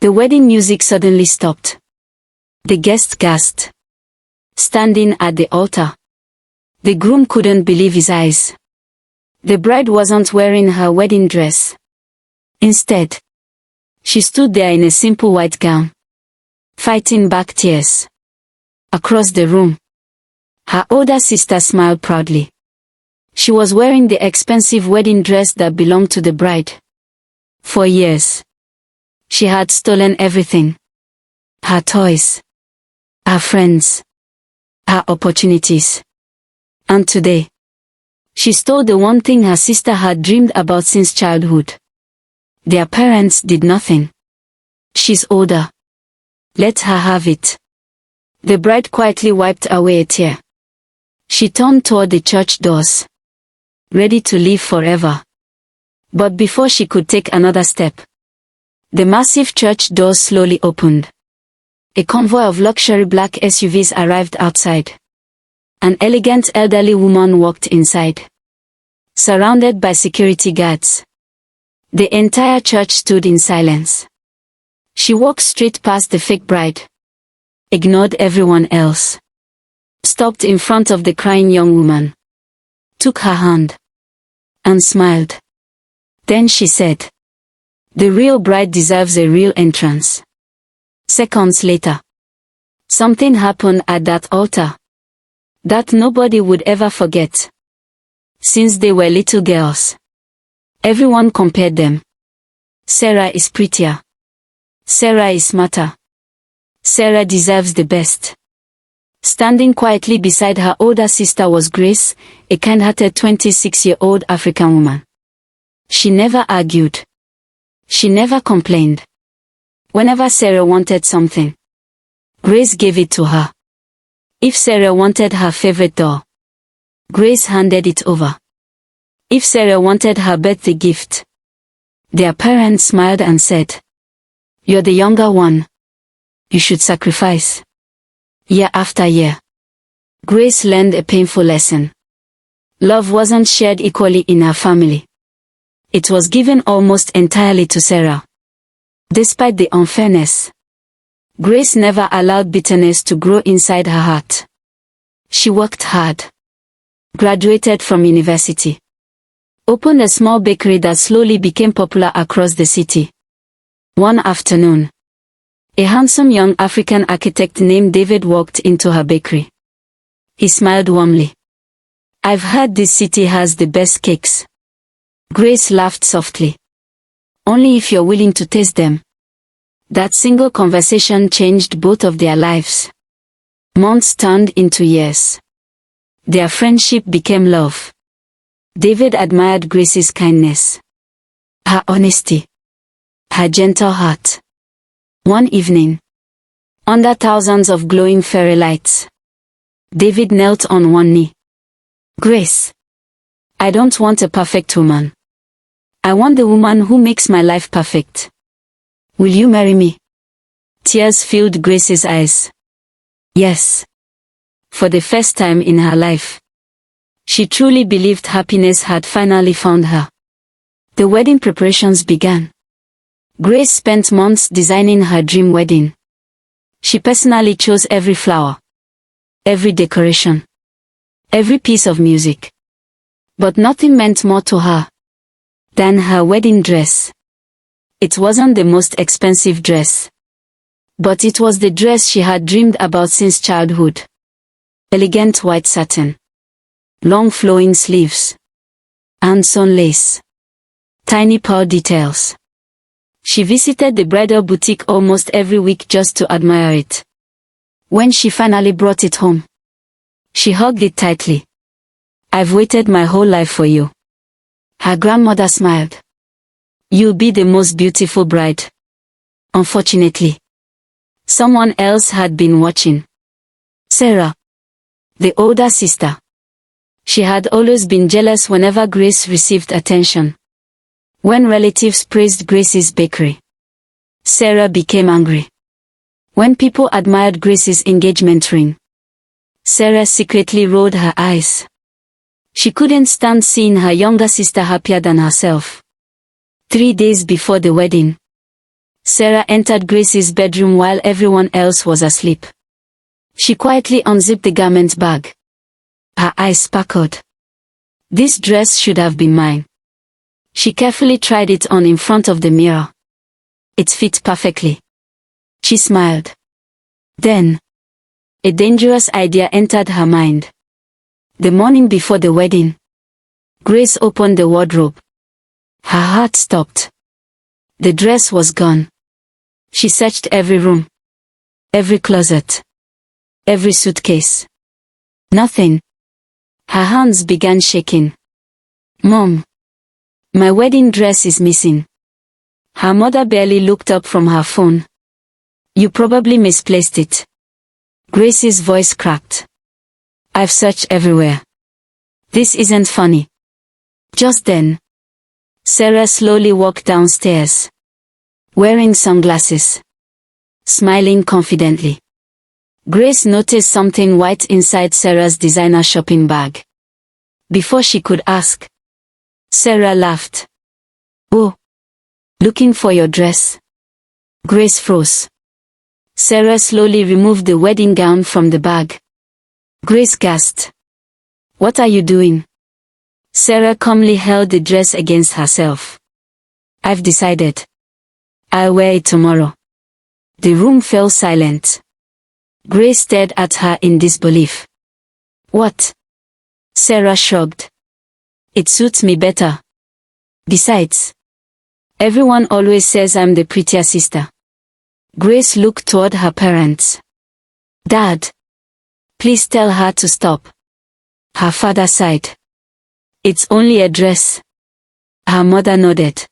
The wedding music suddenly stopped. The guests gasped. Standing at the altar, the groom couldn't believe his eyes. The bride wasn't wearing her wedding dress. Instead, she stood there in a simple white gown, fighting back tears. Across the room, her older sister smiled proudly. She was wearing the expensive wedding dress that belonged to the bride. For years, she had stolen everything. Her toys, her friends, her opportunities. And today, she stole the one thing her sister had dreamed about since childhood. Their parents did nothing. She's older. Let her have it. The bride quietly wiped away a tear. She turned toward the church doors, ready to leave forever. But before she could take another step, the massive church doors slowly opened. A convoy of luxury black SUVs arrived outside. An elegant elderly woman walked inside, surrounded by security guards. The entire church stood in silence. She walked straight past the fake bride, ignored everyone else, stopped in front of the crying young woman, took her hand, and smiled. Then she said, "The real bride deserves a real entrance." Seconds later, something happened at that altar that nobody would ever forget. Since they were little girls, everyone compared them. Sarah is prettier. Sarah is smarter. Sarah deserves the best. Standing quietly beside her older sister was Grace, a kind-hearted 26-year-old African woman. She never argued. She never complained. Whenever Sarah wanted something, Grace gave it to her. If Sarah wanted her favorite doll, Grace handed it over. If Sarah wanted her birthday gift, their parents smiled and said, "You're the younger one. You should sacrifice." Year after year, Grace learned a painful lesson. Love wasn't shared equally in her family. It was given almost entirely to Sarah. Despite the unfairness, Grace never allowed bitterness to grow inside her heart. She worked hard, graduated from university, opened a small bakery that slowly became popular across the city. One afternoon, a handsome young African architect named David walked into her bakery. He smiled warmly. "I've heard this city has the best cakes." Grace laughed softly. "Only if you're willing to taste them." That single conversation changed both of their lives. Months turned into years. Their friendship became love. David admired Grace's kindness, her honesty, her gentle heart. One evening, under thousands of glowing fairy lights, David knelt on one knee. "Grace, I don't want a perfect woman. I want the woman who makes my life perfect. Will you marry me?" Tears filled Grace's eyes. Yes. For the first time in her life, she truly believed happiness had finally found her. The wedding preparations began. Grace spent months designing her dream wedding. She personally chose every flower, every decoration, every piece of music. But nothing meant more to her than her wedding dress. It wasn't the most expensive dress, but it was the dress she had dreamed about since childhood. Elegant white satin, long flowing sleeves, hand-sewn lace, tiny pearl details. She visited the bridal boutique almost every week just to admire it. When she finally brought it home, she hugged it tightly. "I've waited my whole life for you." Her grandmother smiled. "You'll be the most beautiful bride." Unfortunately, someone else had been watching. Sarah, the older sister. She had always been jealous whenever Grace received attention. When relatives praised Grace's bakery, Sarah became angry. When people admired Grace's engagement ring, Sarah secretly rolled her eyes. She couldn't stand seeing her younger sister happier than herself. 3 days before the wedding, Sarah entered Grace's bedroom while everyone else was asleep. She quietly unzipped the garment bag. Her eyes sparkled. This dress should have been mine. She carefully tried it on in front of the mirror. It fit perfectly. She smiled. Then, a dangerous idea entered her mind. The morning before the wedding, Grace opened the wardrobe. Her heart stopped. The dress was gone. She searched every room, every closet, every suitcase. Nothing. Her hands began shaking. Mom, my wedding dress is missing. Her mother barely looked up from her phone. You probably misplaced it. Grace's voice cracked. I've searched everywhere. This isn't funny. Just then, Sarah slowly walked downstairs, wearing sunglasses, smiling confidently. Grace noticed something white inside Sarah's designer shopping bag. Before she could ask, Sarah laughed. Oh, looking for your dress? Grace froze. Sarah slowly removed the wedding gown from the bag. Grace gasped. What are you doing? Sarah calmly held the dress against herself. I've decided. I'll wear it tomorrow. The room fell silent. Grace stared at her in disbelief. What? Sarah shrugged. It suits me better. Besides, everyone always says I'm the prettier sister. Grace looked toward her parents. Dad, please tell her to stop. Her father sighed. It's only a dress. Her mother nodded.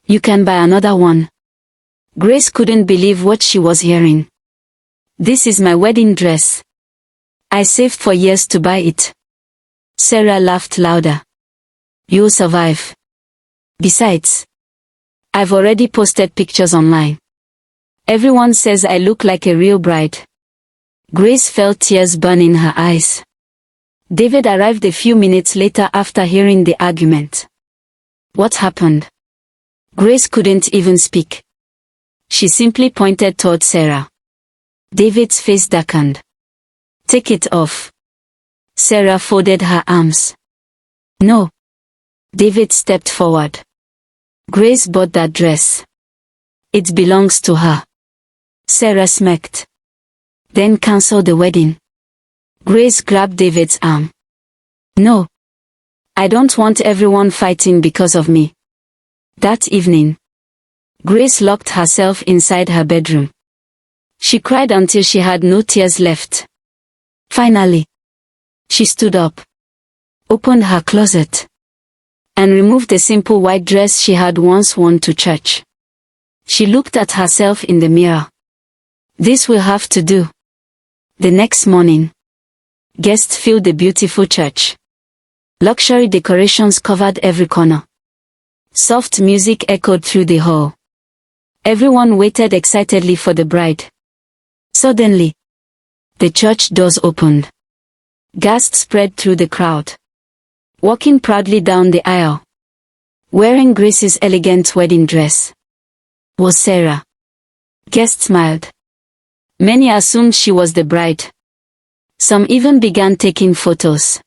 You can buy another one. Grace couldn't believe what she was hearing. This is my wedding dress. I saved for years to buy it. Sarah laughed louder. You'll survive. Besides, I've already posted pictures online. Everyone says I look like a real bride. Grace felt tears burn in her eyes. David arrived a few minutes later after hearing the argument. What happened? Grace couldn't even speak. She simply pointed toward Sarah. David's face darkened. Take it off. Sarah folded her arms. No. David stepped forward. Grace bought that dress. It belongs to her. Sarah smirked. Then cancel the wedding. Grace grabbed David's arm. No. I don't want everyone fighting because of me. That evening, Grace locked herself inside her bedroom. She cried until she had no tears left. Finally, she stood up, opened her closet, and removed the simple white dress she had once worn to church. She looked at herself in the mirror. This will have to do. The next morning, guests filled the beautiful church. Luxury decorations covered every corner. Soft music echoed through the hall. Everyone waited excitedly for the bride. Suddenly, the church doors opened. Gasps spread through the crowd. Walking proudly down the aisle, wearing Grace's elegant wedding dress, was Sarah. Guests smiled. Many assumed she was the bride. Some even began taking photos.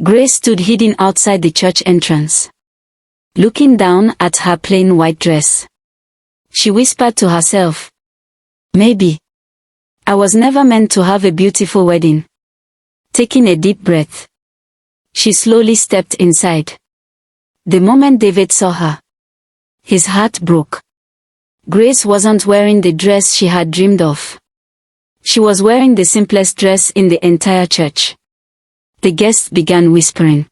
Grace stood hidden outside the church entrance, looking down at her plain white dress. She whispered to herself, maybe I was never meant to have a beautiful wedding. Taking a deep breath, she slowly stepped inside. The moment David saw her, his heart broke. Grace wasn't wearing the dress she had dreamed of. She was wearing the simplest dress in the entire church. The guests began whispering.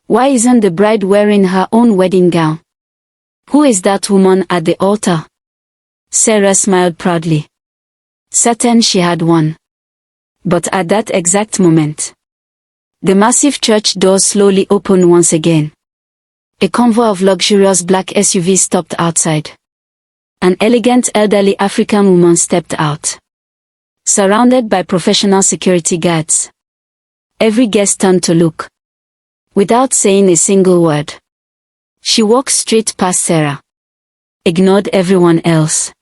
Why isn't the bride wearing her own wedding gown? Who is that woman at the altar? Sarah smiled proudly. Certain she had won. But at that exact moment, the massive church doors slowly opened once again. A convoy of luxurious black SUVs stopped outside. An elegant elderly African woman stepped out, surrounded by professional security guards. Every guest turned to look. Without saying a single word, she walked straight past Sarah. ignored everyone else,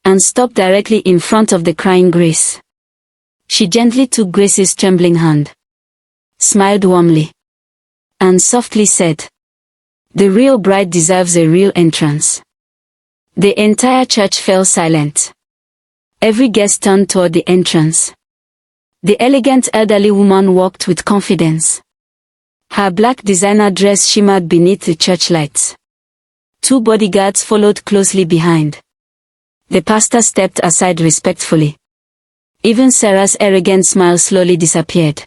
and stopped directly in front of the crying Grace. She gently took Grace's trembling hand, smiled warmly, and softly said, "The real bride deserves a real entrance." The entire church fell silent. Every guest turned toward the entrance. The elegant elderly woman walked with confidence. Her black designer dress shimmered beneath the church lights. 2 bodyguards followed closely behind. The pastor stepped aside respectfully. Even Sarah's arrogant smile slowly disappeared.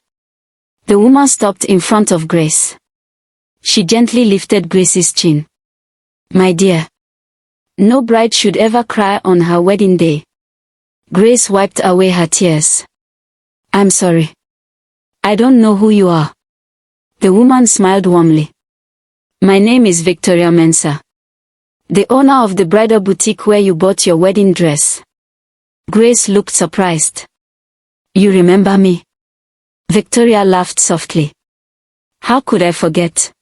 The woman stopped in front of Grace. She gently lifted Grace's chin. "My dear, no bride should ever cry on her wedding day." Grace wiped away her tears. "I'm sorry. I don't know who you are." The woman smiled warmly. "My name is Victoria Mensah, the owner of the bridal boutique where you bought your wedding dress." Grace looked surprised. "You remember me?" Victoria laughed softly. "How could I forget?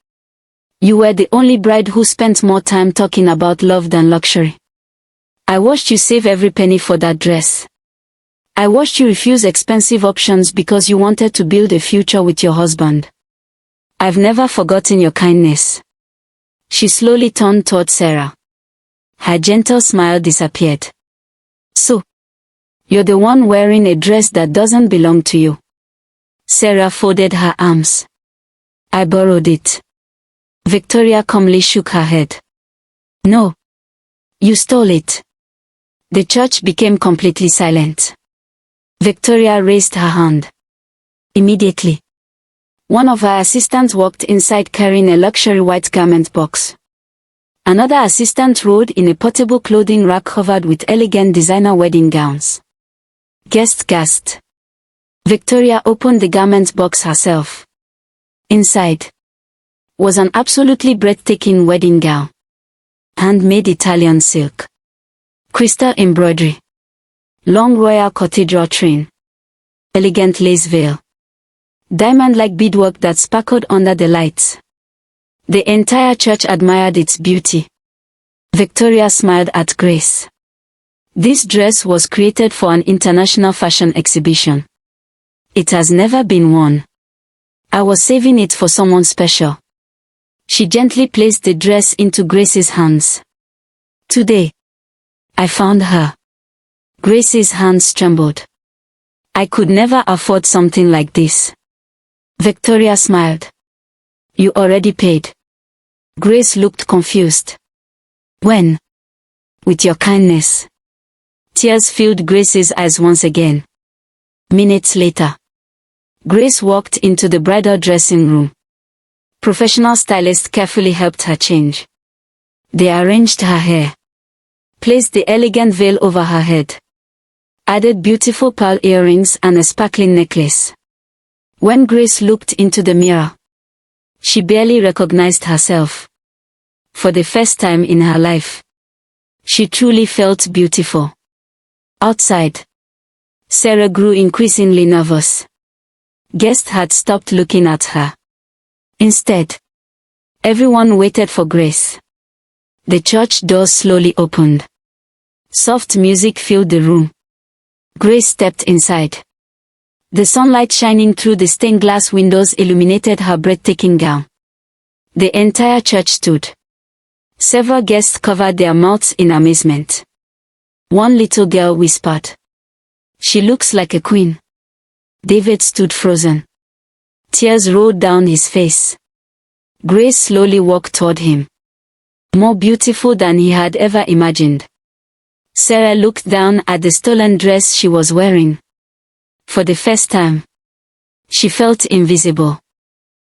You were the only bride who spent more time talking about love than luxury. I watched you save every penny for that dress. I watched you refuse expensive options because you wanted to build a future with your husband. I've never forgotten your kindness." She slowly turned toward Sarah. Her gentle smile disappeared. "So, you're the one wearing a dress that doesn't belong to you." Sarah folded her arms. "I borrowed it." Victoria calmly shook her head. "No. You stole it." The church became completely silent. Victoria raised her hand. Immediately, one of her assistants walked inside carrying a luxury white garment box. Another assistant rode in a portable clothing rack covered with elegant designer wedding gowns. Guests gasped. Victoria opened the garment box herself. Inside was an absolutely breathtaking wedding gown. Handmade Italian silk, crystal embroidery, long royal cathedral train, elegant lace veil, diamond-like beadwork that sparkled under the lights. The entire church admired its beauty. Victoria smiled at Grace. "This dress was created for an international fashion exhibition. It has never been worn. I was saving it for someone special." She gently placed the dress into Grace's hands. "Today, I found her." Grace's hands trembled. "I could never afford something like this." Victoria smiled. "You already paid." Grace looked confused. "When?" "With your kindness." Tears filled Grace's eyes once again. Minutes later, Grace walked into the bridal dressing room. Professional stylists carefully helped her change. They arranged her hair, placed the elegant veil over her head, added beautiful pearl earrings and a sparkling necklace. When Grace looked into the mirror, she barely recognized herself. For the first time in her life, she truly felt beautiful. Outside, Sarah grew increasingly nervous. Guests had stopped looking at her. Instead, everyone waited for Grace. The church doors slowly opened. Soft music filled the room. Grace stepped inside. The sunlight shining through the stained glass windows illuminated her breathtaking gown. The entire church stood. Several guests covered their mouths in amazement. One little girl whispered, "She looks like a queen." David stood frozen. Tears rolled down his face. Grace slowly walked toward him, more beautiful than he had ever imagined. Sarah looked down at the stolen dress she was wearing. For the first time, she felt invisible.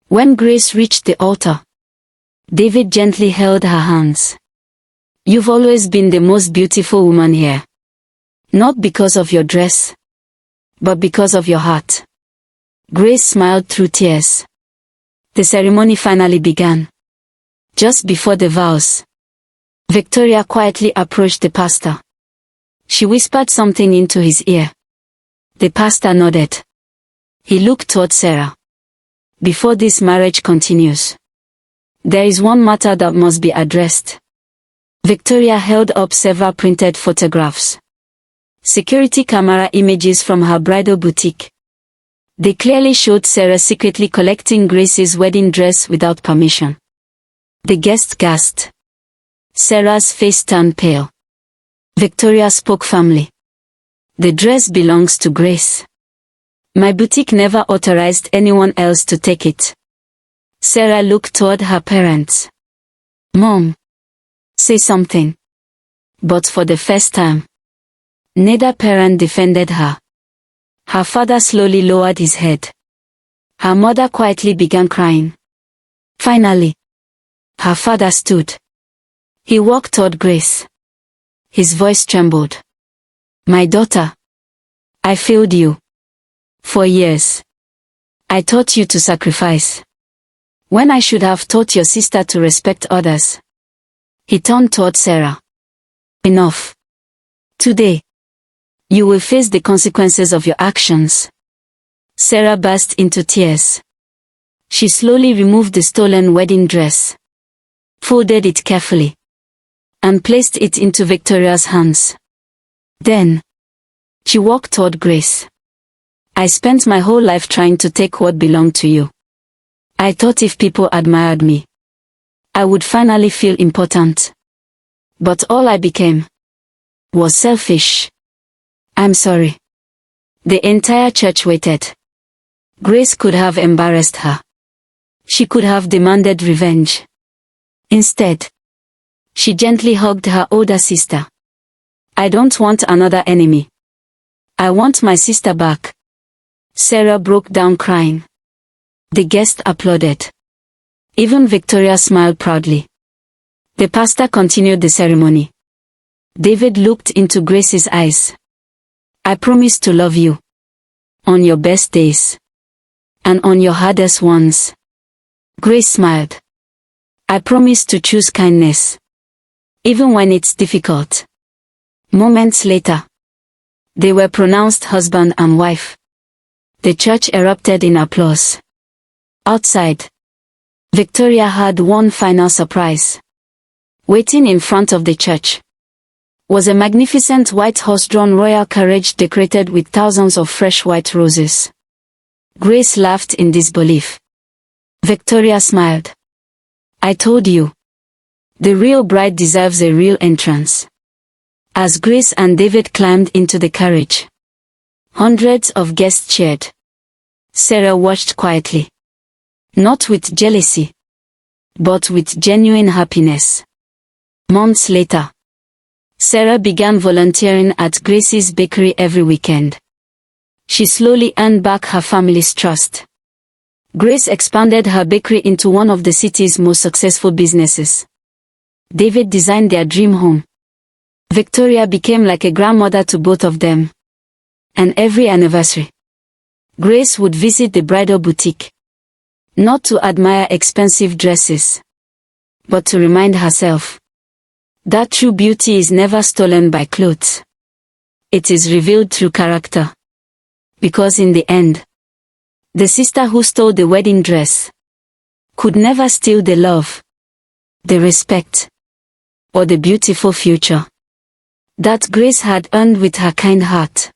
When Grace reached the altar, David gently held her hands. "You've always been the most beautiful woman here. Not because of your dress, but because of your heart." Grace smiled through tears. The ceremony finally began. Just before the vows, Victoria quietly approached the pastor. She whispered something into his ear. The pastor nodded. He looked toward Sarah. "Before this marriage continues, there is one matter that must be addressed. Victoria held up several printed photographs. Security camera images from her bridal boutique. They clearly showed Sarah secretly collecting Grace's wedding dress without permission. The guest gasped. Sarah's face turned pale. Victoria spoke firmly. The dress belongs to Grace. My boutique never authorized anyone else to take it. Sarah looked toward her parents. Mom. Say something. But for the first time, neither parent defended her. Her father slowly lowered his head. Her mother quietly began crying. Finally, her father stood. He walked toward Grace. His voice trembled. My daughter, I failed you. For years, I taught you to sacrifice, when I should have taught your sister to respect others. He turned toward Sarah. Enough. Today, you will face the consequences of your actions. Sarah burst into tears. She slowly removed the stolen wedding dress, folded it carefully, and placed it into Victoria's hands. Then, she walked toward Grace. I spent my whole life trying to take what belonged to you. I thought if people admired me, I would finally feel important. But all I became was selfish. I'm sorry. The entire church waited. Grace could have embarrassed her. She could have demanded revenge. Instead, she gently hugged her older sister. I don't want another enemy. I want my sister back. Sarah broke down crying. The guests applauded. Even Victoria smiled proudly. The pastor continued the ceremony. David looked into Grace's eyes. I promise to love you. On your best days. And on your hardest ones. Grace smiled. I promise to choose kindness. Even when it's difficult. Moments later, they were pronounced husband and wife. The church erupted in applause. Outside, Victoria had one final surprise. Waiting in front of the church was a magnificent white horse-drawn royal carriage decorated with thousands of fresh white roses. Grace laughed in disbelief. Victoria smiled. I told you. The real bride deserves a real entrance. As Grace and David climbed into the carriage, hundreds of guests cheered. Sarah watched quietly. Not with jealousy, but with genuine happiness. Months later, Sarah began volunteering at Grace's bakery every weekend. She slowly earned back her family's trust. Grace expanded her bakery into one of the city's most successful businesses. David designed their dream home. Victoria became like a grandmother to both of them. And every anniversary, Grace would visit the bridal boutique. Not to admire expensive dresses, but to remind herself that true beauty is never stolen by clothes. It is revealed through character. Because in the end, the sister who stole the wedding dress could never steal the love, the respect, or the beautiful future that Grace had earned with her kind heart.